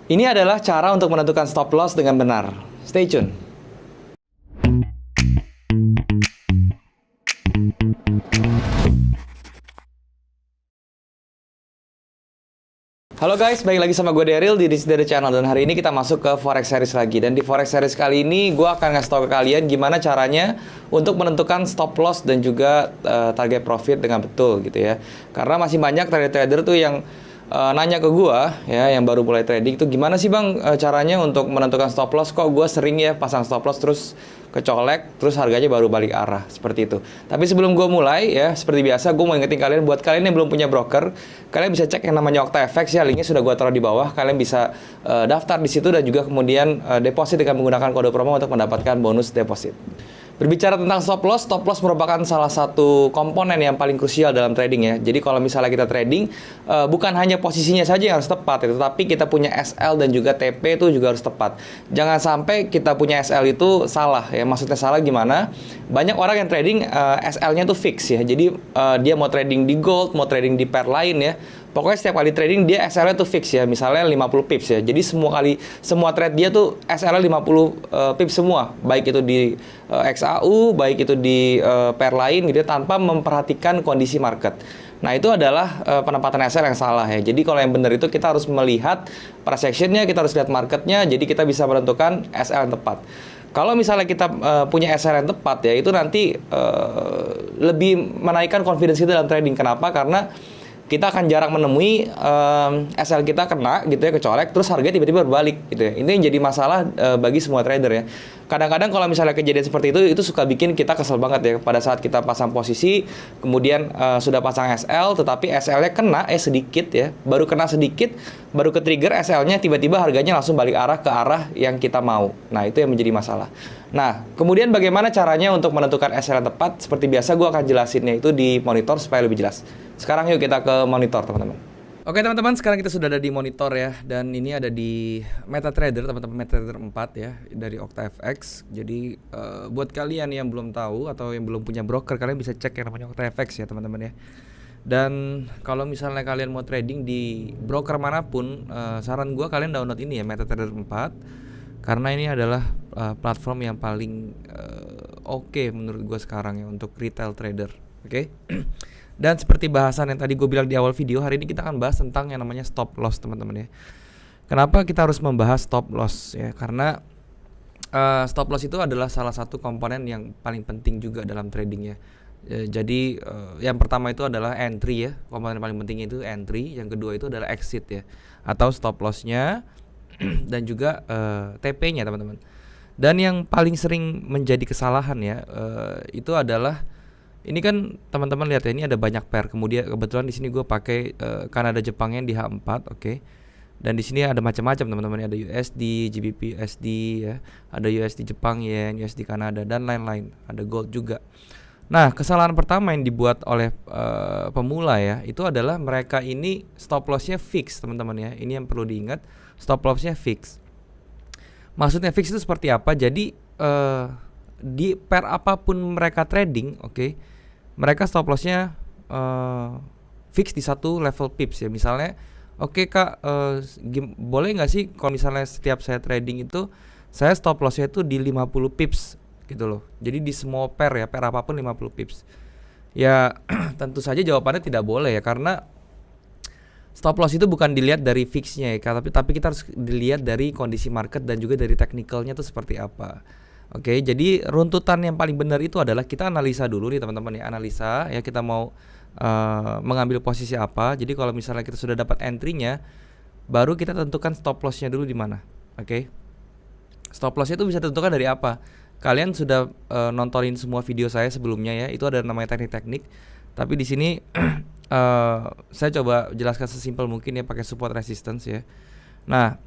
Ini adalah cara untuk menentukan stop loss dengan benar. Stay tune. Halo guys, balik lagi sama gue Daryl di Disney Channel. Dan hari ini kita masuk ke Forex Series lagi. Dan di Forex Series kali ini gue akan ngasih tau ke kalian gimana caranya untuk menentukan stop loss dan juga target profit dengan betul gitu ya. Karena masih banyak trader-trader tuh yang nanya ke gue ya, yang baru mulai trading tuh gimana sih bang caranya untuk menentukan stop loss. Kok gue sering ya pasang stop loss terus kecolek, terus harganya baru balik arah seperti itu. Tapi sebelum gue mulai ya, seperti biasa gue mau ingetin kalian, buat kalian yang belum punya broker, kalian bisa cek yang namanya OctaFX ya, linknya sudah gue taruh di bawah. Kalian bisa daftar di situ dan juga kemudian deposit dengan menggunakan kode promo untuk mendapatkan bonus deposit. Berbicara tentang stop loss merupakan salah satu komponen yang paling krusial dalam trading ya. Jadi kalau misalnya kita trading, bukan hanya posisinya saja yang harus tepat, tetapi kita punya SL dan juga TP itu juga harus tepat. Jangan sampai kita punya SL itu salah ya. Maksudnya salah gimana? Banyak orang yang trading SL-nya tuh fix ya. Jadi dia mau trading di gold, mau trading di pair lain ya. Pokoknya setiap kali trading dia SL-nya tuh fix ya, misalnya 50 pips ya. Jadi semua trade dia tuh SL-nya 50 pips semua, baik itu di XAU, baik itu di pair lain gitu ya, tanpa memperhatikan kondisi market. Nah, itu adalah penempatan SL yang salah ya. Jadi kalau yang benar itu kita harus melihat price action-nya, kita harus lihat marketnya, jadi kita bisa menentukan SL yang tepat. Kalau misalnya kita punya SL yang tepat ya, itu nanti lebih menaikkan confidence kita dalam trading. Kenapa? Karena kita akan jarang menemui SL kita kena gitu ya, kecolek, terus harganya tiba-tiba berbalik gitu ya. Ini yang jadi masalah bagi semua trader ya. Kadang-kadang kalau misalnya kejadian seperti itu suka bikin kita kesel banget ya. Pada saat kita pasang posisi, kemudian sudah pasang SL, tetapi SL-nya kena sedikit ya, baru kena sedikit, baru ke trigger SL-nya, tiba-tiba harganya langsung balik arah ke arah yang kita mau. Nah, itu yang menjadi masalah. Nah, kemudian bagaimana caranya untuk menentukan SL yang tepat? Seperti biasa gue akan jelasinnya itu di monitor supaya lebih jelas. Sekarang yuk kita ke monitor teman-teman. Oke teman-teman, sekarang kita sudah ada di monitor ya. Dan ini ada di MetaTrader teman-teman, MetaTrader 4 ya, dari OctaFX. Jadi buat kalian yang belum tahu atau yang belum punya broker, kalian bisa cek yang namanya OctaFX ya teman-teman ya. Dan kalau misalnya kalian mau trading di broker manapun, saran gue kalian download ini ya, MetaTrader 4. Karena ini adalah platform yang paling oke menurut gue sekarang ya untuk retail trader. Oke. Dan seperti bahasan yang tadi gue bilang di awal video, hari ini kita akan bahas tentang yang namanya stop loss teman-teman ya. Kenapa kita harus membahas stop loss ya? Karena stop loss itu adalah salah satu komponen yang paling penting juga dalam trading ya. Jadi yang pertama itu adalah entry ya, komponen paling penting itu entry. Yang kedua itu adalah exit ya, atau stop lossnya dan juga TP-nya teman-teman. Dan yang paling sering menjadi kesalahan ya, itu adalah ini kan teman-teman lihat ya, ini ada banyak pair. Kemudian kebetulan di sini gue pakai Kanada Jepangnya di H4, oke. Dan di sini ada macam-macam teman-teman, ada USD, GBP USD ya, ada USD Jepang Yen, USD Kanada dan lain-lain. Ada gold juga. Nah, kesalahan pertama yang dibuat oleh pemula ya, itu adalah mereka ini stop loss-nya fix teman-teman ya. Ini yang perlu diingat, stop loss-nya fix. Maksudnya fix itu seperti apa? Jadi di pair apapun mereka trading, oke, mereka stop lossnya fix di satu level pips ya. Misalnya, oke kak, boleh nggak sih kalau misalnya setiap saya trading itu saya stop lossnya itu di 50 pips gitu loh. Jadi di semua pair ya, pair apapun 50 pips. Ya tentu saja jawabannya tidak boleh ya, karena stop loss itu bukan dilihat dari fixnya ya, tapi kita harus dilihat dari kondisi market dan juga dari teknikalnya tuh seperti apa. Oke, jadi runtutan yang paling benar itu adalah kita analisa dulu nih teman-teman ya, analisa ya, kita mau mengambil posisi apa. Jadi kalau misalnya kita sudah dapat entry-nya, baru kita tentukan stop loss-nya dulu di mana. Oke. Stop loss itu bisa ditentukan dari apa? Kalian sudah nontonin semua video saya sebelumnya ya, itu ada namanya teknik-teknik. Tapi di sini saya coba jelaskan sesimpel mungkin ya, pakai support resistance ya. Nah,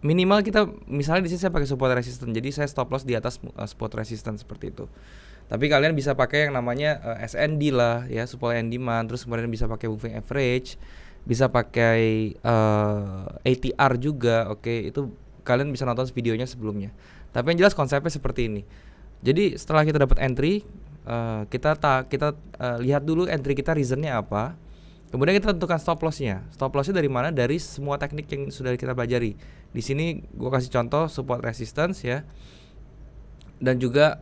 minimal kita misalnya di sini saya pakai support resistance, jadi saya stop loss di atas support resistance seperti itu. Tapi kalian bisa pakai yang namanya SND lah ya, supply and demand. Terus kemudian bisa pakai moving average, bisa pakai ATR juga. Oke, itu kalian bisa nonton videonya sebelumnya. Tapi yang jelas konsepnya seperti ini. Jadi setelah kita dapat entry, kita lihat dulu entry kita reasonnya apa. Kemudian kita tentukan stop lossnya. Stop lossnya dari mana? Dari semua teknik yang sudah kita pelajari. Di sini gue kasih contoh support resistance ya. Dan juga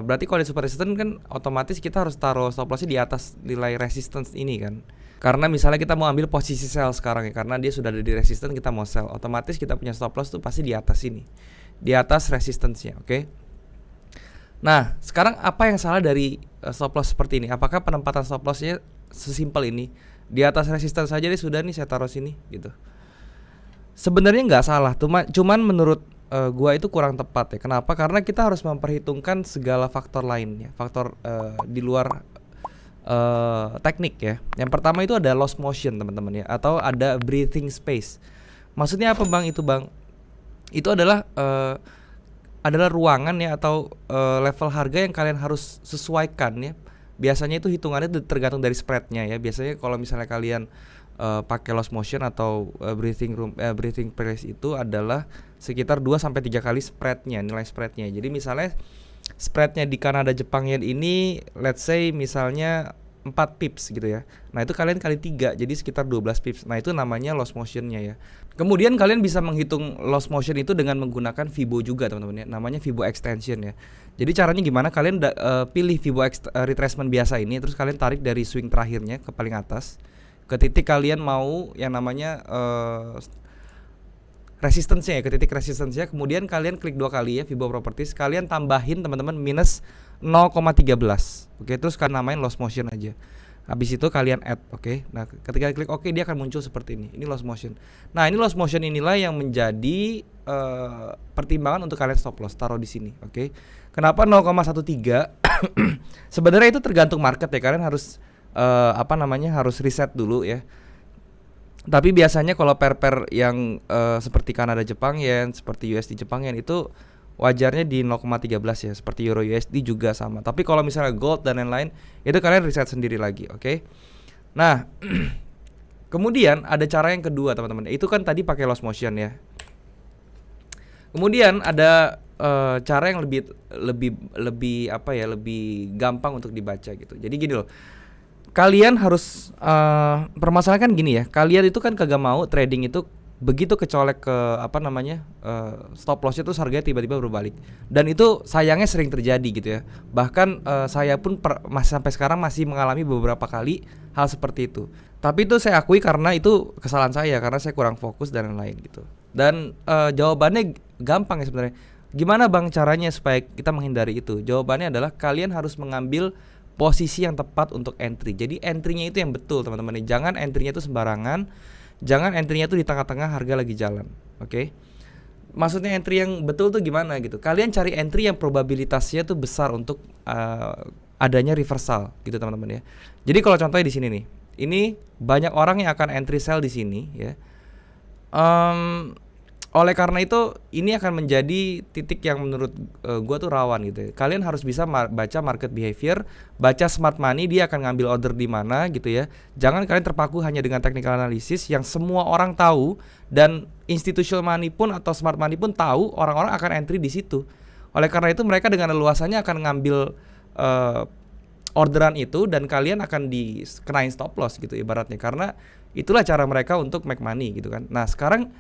berarti kalau di support resistance kan otomatis kita harus taruh stop lossnya di atas nilai resistance ini kan. Karena misalnya kita mau ambil posisi sell sekarang ya, karena dia sudah ada di resistance, kita mau sell, otomatis kita punya stop loss tuh pasti di atas ini, di atas resistance-nya, oke? Nah, sekarang apa yang salah dari stop loss seperti ini? Apakah penempatan stop loss-nya sesimpel ini? Di atas resistance saja deh sudah nih saya taruh sini gitu. Sebenarnya nggak salah, cuman menurut gua itu kurang tepat ya. Kenapa? Karena kita harus memperhitungkan segala faktor lainnya, faktor di luar teknik ya. Yang pertama itu ada loss motion teman-teman ya, atau ada breathing space. Maksudnya apa bang? Itu bang, itu adalah ruangan ya, atau level harga yang kalian harus sesuaikan ya. Biasanya itu hitungannya tergantung dari spreadnya ya. Biasanya kalau misalnya kalian pakai loss motion atau breathing space itu adalah sekitar 2-3 kali spreadnya, nilai spreadnya. Jadi misalnya spreadnya di Kanada Jepang Yen ini let's say misalnya 4 pips gitu ya. Nah itu kalian kali 3, jadi sekitar 12 pips. Nah itu namanya loss motionnya ya. Kemudian kalian bisa menghitung loss motion itu dengan menggunakan Fibo juga teman-teman ya. Namanya Fibo extension ya. Jadi caranya gimana? Kalian pilih Fibo retracement biasa ini, terus kalian tarik dari swing terakhirnya ke paling atas ke titik kalian mau yang namanya resistance-nya ya, ke titik resistance-nya. Kemudian kalian klik 2 kali ya Fibo properties, kalian tambahin teman-teman minus 0,13. Oke, terus kalian namain loss motion aja. Habis itu kalian add, oke. Nah, ketika klik oke dia akan muncul seperti ini. Ini loss motion. Nah, ini loss motion inilah yang menjadi pertimbangan untuk kalian stop loss, taruh di sini, oke. Kenapa 0,13? Sebenarnya itu tergantung market ya. Kalian harus harus riset dulu ya. Tapi biasanya kalau pair yang seperti Kanada Jepang Yen, seperti USD Jepang Yen itu wajarnya di 0,13 ya, seperti Euro USD juga sama. Tapi kalau misalnya gold dan lain-lain itu kalian riset sendiri lagi, oke? Nah, kemudian ada cara yang kedua teman-teman. Itu kan tadi pakai loss motion ya. Kemudian ada cara yang lebih gampang untuk dibaca gitu. Jadi gini loh. Kalian harus permasalahan gini ya. Kalian itu kan kagak mau trading itu begitu kecolek ke stop lossnya terus harganya tiba-tiba berbalik. Dan itu sayangnya sering terjadi gitu ya. Bahkan saya pun masih sampai sekarang masih mengalami beberapa kali hal seperti itu. Tapi itu saya akui karena itu kesalahan saya, karena saya kurang fokus dan lain-lain gitu. Dan jawabannya gampang ya sebenarnya. Gimana bang caranya supaya kita menghindari itu? Jawabannya adalah kalian harus mengambil posisi yang tepat untuk entry. Jadi entry-nya itu yang betul teman-teman. Jangan entry-nya itu sembarangan. Jangan entry-nya itu di tengah-tengah harga lagi jalan. Oke? Maksudnya entry yang betul tuh gimana gitu. Kalian cari entry yang probabilitasnya tuh besar untuk adanya reversal gitu teman-teman ya. Jadi kalau contohnya di sini nih. Ini banyak orang yang akan entry sell di sini ya. Oleh karena itu ini akan menjadi titik yang menurut gua tuh rawan gitu ya. Kalian harus bisa baca market behavior, baca smart money dia akan ngambil order di mana gitu ya. Jangan kalian terpaku hanya dengan technical analysis yang semua orang tahu, dan institutional money pun atau smart money pun tahu orang-orang akan entry di situ. Oleh karena itu mereka dengan leluasannya akan ngambil orderan itu, dan kalian akan dikenain stop loss gitu ibaratnya, karena itulah cara mereka untuk make money gitu kan. Nah, sekarang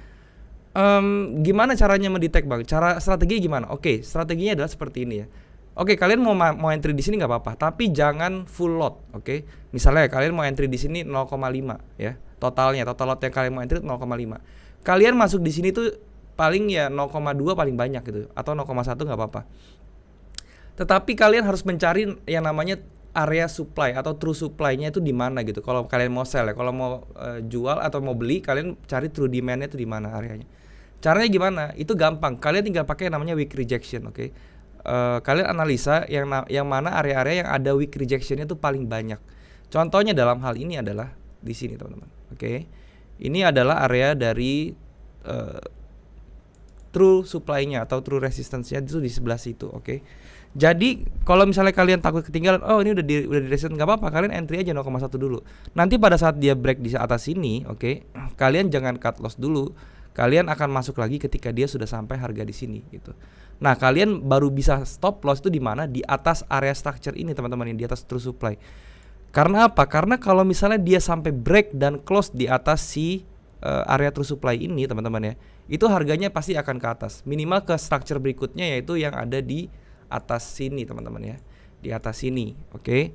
gimana caranya mendetek bang? Strategi gimana? Oke, strateginya adalah seperti ini ya. Oke, kalian mau entry di sini nggak apa-apa, tapi jangan full lot. Oke, misalnya kalian mau entry di sini 0,5 ya, total lot yang kalian mau entry 0,5. Kalian masuk di sini tuh paling ya 0,2 paling banyak gitu, atau 0,1 nggak apa-apa. Tetapi kalian harus mencari yang namanya area supply atau true supply-nya itu di mana gitu. Kalau kalian mau sell ya, kalau mau jual atau mau beli, kalian cari true demand-nya itu di mana areanya. Caranya gimana? Itu gampang. Kalian tinggal pakai yang namanya weak rejection, oke? Kalian analisa yang mana area-area yang ada weak rejection-nya itu paling banyak. Contohnya dalam hal ini adalah di sini, teman-teman. Oke. Ini adalah area dari true supply-nya atau true resistance-nya itu di sebelah situ, oke? Jadi kalau misalnya kalian takut ketinggalan, oh ini udah di resistance, nggak apa-apa, kalian entry aja 0,1 dulu. Nanti pada saat dia break di atas sini, oke, kalian jangan cut loss dulu. Kalian akan masuk lagi ketika dia sudah sampai harga di sini gitu. Nah, kalian baru bisa stop loss itu di mana? Di atas area structure ini teman-teman, yang di atas true supply. Karena apa? Karena kalau misalnya dia sampai break dan close di atas si area true supply ini teman-teman ya, itu harganya pasti akan ke atas. Minimal ke structure berikutnya, yaitu yang ada di atas sini teman-teman ya, di atas sini. Oke.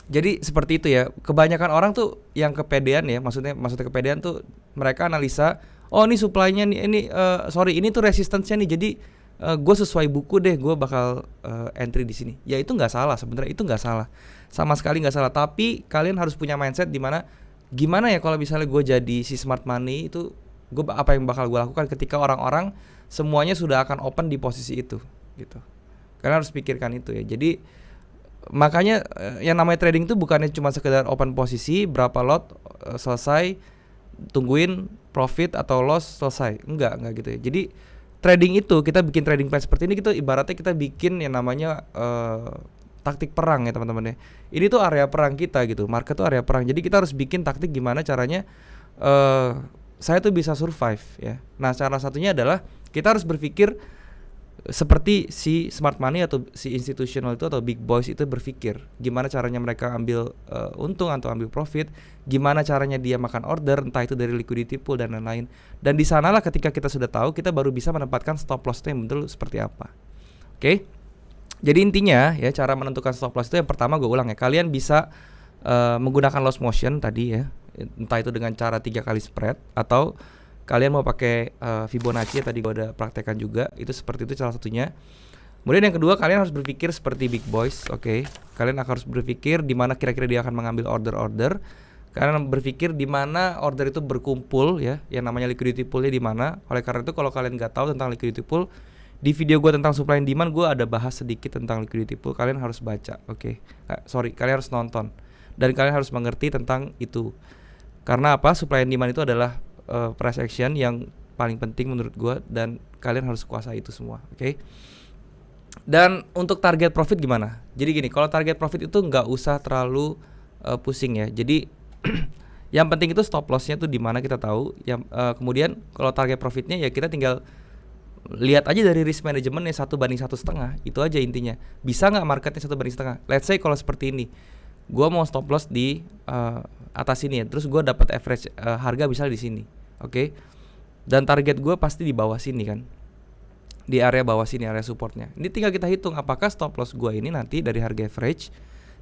Jadi seperti itu ya. Kebanyakan orang tuh yang kepedean ya, maksudnya kepedean tuh mereka analisa, oh ini supply-nya nih, ini tuh resistance-nya nih. Jadi gue sesuai buku deh, gue bakal entry di sini. Ya itu nggak salah sebenarnya, itu nggak salah, sama sekali nggak salah. Tapi kalian harus punya mindset di mana gimana ya kalau misalnya gue jadi si smart money itu, apa yang bakal gue lakukan ketika orang-orang semuanya sudah akan open di posisi itu gitu. Kalian harus pikirkan itu ya. Jadi makanya yang namanya trading itu bukannya cuma sekedar open posisi, berapa lot selesai, tungguin profit atau loss selesai. Enggak gitu ya. Jadi trading itu, kita bikin trading plan seperti ini, kita ibaratnya kita bikin yang namanya taktik perang ya teman-teman ya. Ini tuh area perang kita gitu. Market tuh area perang. Jadi kita harus bikin taktik gimana caranya saya tuh bisa survive ya. Nah, cara satunya adalah kita harus berpikir seperti si smart money atau si institutional itu atau big boys itu berpikir gimana caranya mereka ambil untung atau ambil profit, gimana caranya dia makan order, entah itu dari liquidity pool dan lain-lain. Dan di sanalah ketika kita sudah tahu, kita baru bisa menempatkan stop loss itu yang betul seperti apa. Oke. Jadi intinya ya, cara menentukan stop loss itu yang pertama gue ulang ya, kalian bisa menggunakan loss motion tadi ya, entah itu dengan cara 3 kali spread atau kalian mau pakai Fibonacci tadi gue udah praktekkan juga, itu seperti itu salah satunya. Kemudian yang kedua, kalian harus berpikir seperti big boys, oke. Kalian harus berpikir di mana kira-kira dia akan mengambil order-order. Kalian berpikir di mana order itu berkumpul ya, yang namanya liquidity poolnya di mana. Oleh karena itu kalau kalian nggak tahu tentang liquidity pool, di video gue tentang supply and demand gue ada bahas sedikit tentang liquidity pool. Kalian harus baca, oke. Kalian harus nonton dan kalian harus mengerti tentang itu. Karena apa? Supply and demand itu adalah price action yang paling penting menurut gue, dan kalian harus kuasai itu semua, oke? Dan untuk target profit gimana? Jadi gini, kalau target profit itu nggak usah terlalu pusing ya. Jadi yang penting itu stop lossnya tuh di mana kita tahu. Yang kemudian kalau target profitnya ya kita tinggal lihat aja dari risk manajemennya 1:1,5. Itu aja intinya. Bisa nggak marketnya 1:1,5? Let's say kalau seperti ini, gue mau stop loss di atas sini ya, terus gue dapat average harga misalnya di sini, oke? Dan target gue pasti di bawah sini kan, di area bawah sini, area supportnya. Ini tinggal kita hitung apakah stop loss gue ini nanti dari harga average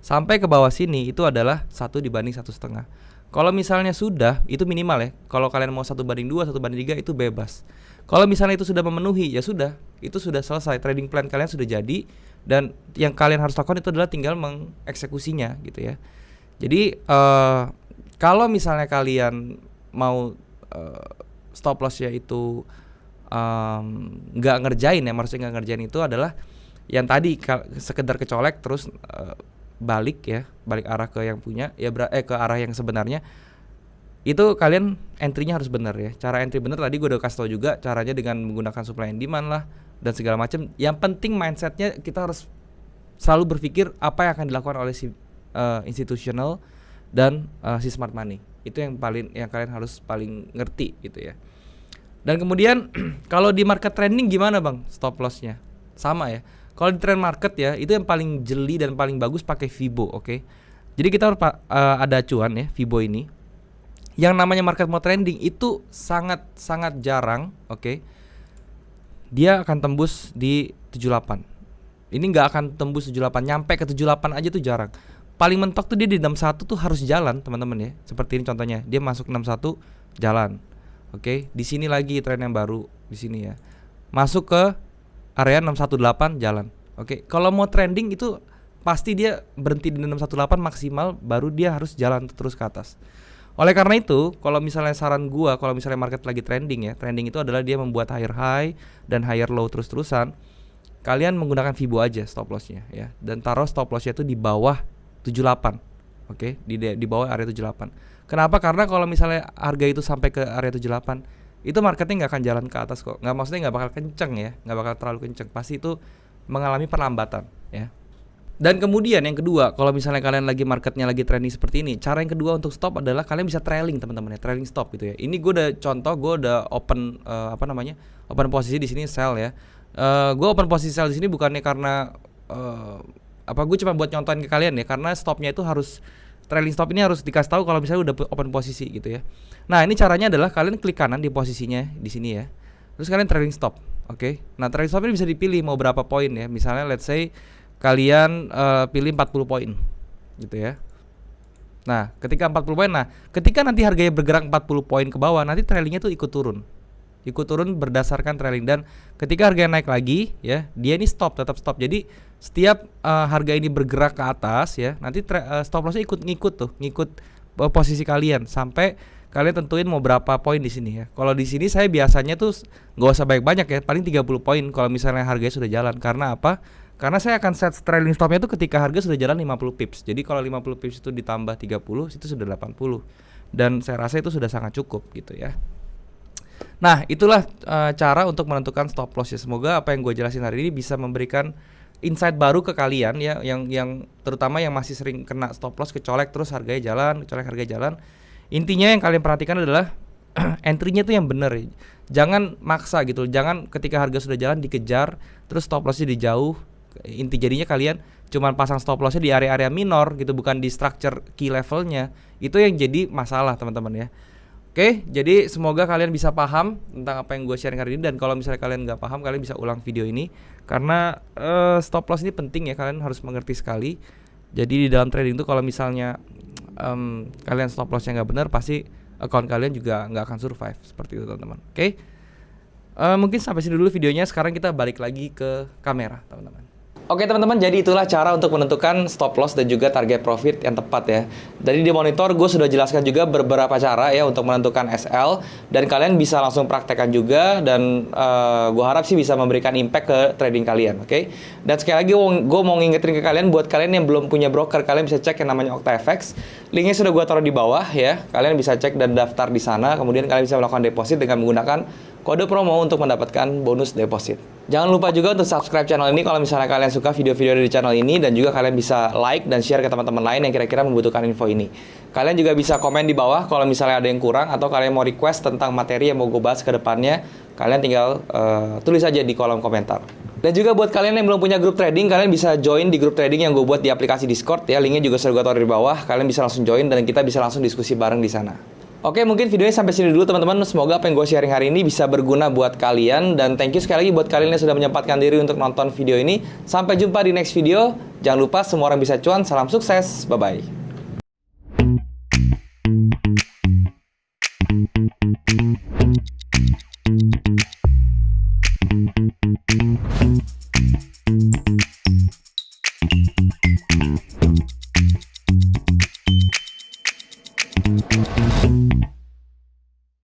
sampai ke bawah sini itu adalah 1:1,5. Kalau misalnya sudah, itu minimal ya. Kalau kalian mau 1:2, 1:3 itu bebas. Kalau misalnya itu sudah memenuhi, ya sudah, itu sudah selesai, trading plan kalian sudah jadi. Dan yang kalian harus lakukan itu adalah tinggal mengeksekusinya gitu ya. Jadi kalau misalnya kalian mau stop loss ya itu nggak ngerjain ya, maksudnya nggak ngerjain itu adalah yang tadi sekedar kecolek terus balik arah ke yang punya ya, ke arah yang sebenarnya. Itu kalian entry-nya harus benar ya. Cara entry benar tadi gue udah kasih tau juga, caranya dengan menggunakan supply and demand lah dan segala macam. Yang penting mindsetnya kita harus selalu berpikir apa yang akan dilakukan oleh si institutional dan si smart money. Itu yang kalian harus paling ngerti gitu ya. Dan kemudian kalau di market trending gimana bang stop lossnya? Sama ya. Kalau di trend market ya, itu yang paling jeli dan paling bagus pakai Fibo, oke? Jadi kita harus ada acuan ya, Fibo ini. Yang namanya market mau trending itu sangat jarang, oke? Dia akan tembus di 78. Ini nggak akan tembus 78, nyampe ke 78 aja tuh jarang. Paling mentok tuh dia di 61 tuh harus jalan, teman-teman ya. Seperti ini contohnya, dia masuk 61 jalan. Oke, di sini lagi tren yang baru di sini ya. Masuk ke area 618 jalan. Oke, kalau mau trending itu pasti dia berhenti di 618 maksimal, baru dia harus jalan terus ke atas. Oleh karena itu, kalau misalnya saran gua, kalau misalnya market lagi trending ya, trending itu adalah dia membuat higher high dan higher low terus-terusan. Kalian menggunakan Fibo aja stop lossnya ya, dan taruh stop lossnya itu di bawah 78. Oke, di bawah area 78. Kenapa? Karena kalau misalnya harga itu sampai ke area 78, itu marketnya nggak akan jalan ke atas kok. Maksudnya nggak bakal kenceng ya, nggak bakal terlalu kenceng. Pasti itu mengalami perlambatan ya. Dan kemudian yang kedua, kalau misalnya kalian lagi marketnya lagi trending seperti ini, cara yang kedua untuk stop adalah kalian bisa trailing teman-teman ya, trailing stop gitu ya. Ini gue udah contoh, gue udah open open posisi di sini sell ya. Gue open posisi sell di sini bukannya karena gue cuma buat nyontohin ke kalian ya, karena stopnya itu harus trailing stop ini harus dikasih tahu kalau misalnya udah open posisi gitu ya. Nah, ini caranya adalah kalian klik kanan di posisinya di sini ya. Terus kalian trailing stop. Oke. Nah, trailing stop ini bisa dipilih mau berapa poin ya. Misalnya let's say kalian pilih 40 poin gitu ya. Nah, ketika 40 poin, ketika nanti harganya bergerak 40 poin ke bawah, nanti trailingnya tuh ikut turun. Ikut turun berdasarkan trailing, dan ketika harganya naik lagi ya, dia ini tetap stop. Jadi setiap harga ini bergerak ke atas ya, nanti stop lossnya ngikut posisi kalian sampai kalian tentuin mau berapa poin di sini ya. Kalau di sini saya biasanya tuh nggak usah banyak ya, paling 30 poin kalau misalnya harganya sudah jalan. Karena apa? Karena saya akan set trailing stopnya itu ketika harga sudah jalan 50 pips. Jadi kalau 50 pips itu ditambah 30 itu sudah 80. Dan saya rasa itu sudah sangat cukup gitu ya. Nah, itulah cara untuk menentukan stop loss ya. Semoga apa yang gue jelasin hari ini bisa memberikan insight baru ke kalian ya, yang terutama yang masih sering kena stop loss, kecolek terus harganya jalan. Intinya yang kalian perhatikan adalah entry-nya tuh yang benar. Jangan maksa gitu. Jangan ketika harga sudah jalan dikejar terus stop loss-nya dijauh. Inti jadinya kalian cuma pasang stop loss-nya di area-area minor gitu, bukan di structure key levelnya. Itu yang jadi masalah teman-teman ya. Oke, jadi semoga kalian bisa paham tentang apa yang gue sharing hari ini. Dan kalau misalnya kalian nggak paham, kalian bisa ulang video ini, karena stop loss ini penting ya, kalian harus mengerti sekali. Jadi di dalam trading itu kalau misalnya kalian stop loss-nya nggak benar, pasti account kalian juga nggak akan survive. Seperti itu teman-teman. Oke, mungkin sampai sini dulu videonya. Sekarang kita balik lagi ke kamera teman-teman. Oke teman-teman, jadi itulah cara untuk menentukan stop loss dan juga target profit yang tepat ya. Dari di monitor gue sudah jelaskan juga beberapa cara ya untuk menentukan SL, dan kalian bisa langsung praktekkan juga, dan gue harap sih bisa memberikan impact ke trading kalian, oke? Dan sekali lagi gue mau ngingetin ke kalian, buat kalian yang belum punya broker, kalian bisa cek yang namanya OctaFX. Linknya sudah gue taruh di bawah ya. Kalian bisa cek dan daftar di sana, kemudian kalian bisa melakukan deposit dengan menggunakan kode promo untuk mendapatkan bonus deposit. Jangan lupa juga untuk subscribe channel ini kalau misalnya kalian suka video-video dari channel ini, dan juga kalian bisa like dan share ke teman-teman lain yang kira-kira membutuhkan info ini. Kalian juga bisa komen di bawah kalau misalnya ada yang kurang, atau kalian mau request tentang materi yang mau gue bahas ke depannya, kalian tinggal tulis aja di kolom komentar. Dan juga buat kalian yang belum punya grup trading, kalian bisa join di grup trading yang gue buat di aplikasi Discord ya. Linknya juga sudah gue taruh di bawah. Kalian bisa langsung join dan kita bisa langsung diskusi bareng di sana. Oke, mungkin videonya sampai sini dulu teman-teman. Semoga apa yang gue sharing hari ini bisa berguna buat kalian. Dan thank you sekali lagi buat kalian yang sudah menyempatkan diri untuk nonton video ini. Sampai jumpa di next video. Jangan lupa semua orang bisa cuan. Salam sukses. Bye-bye.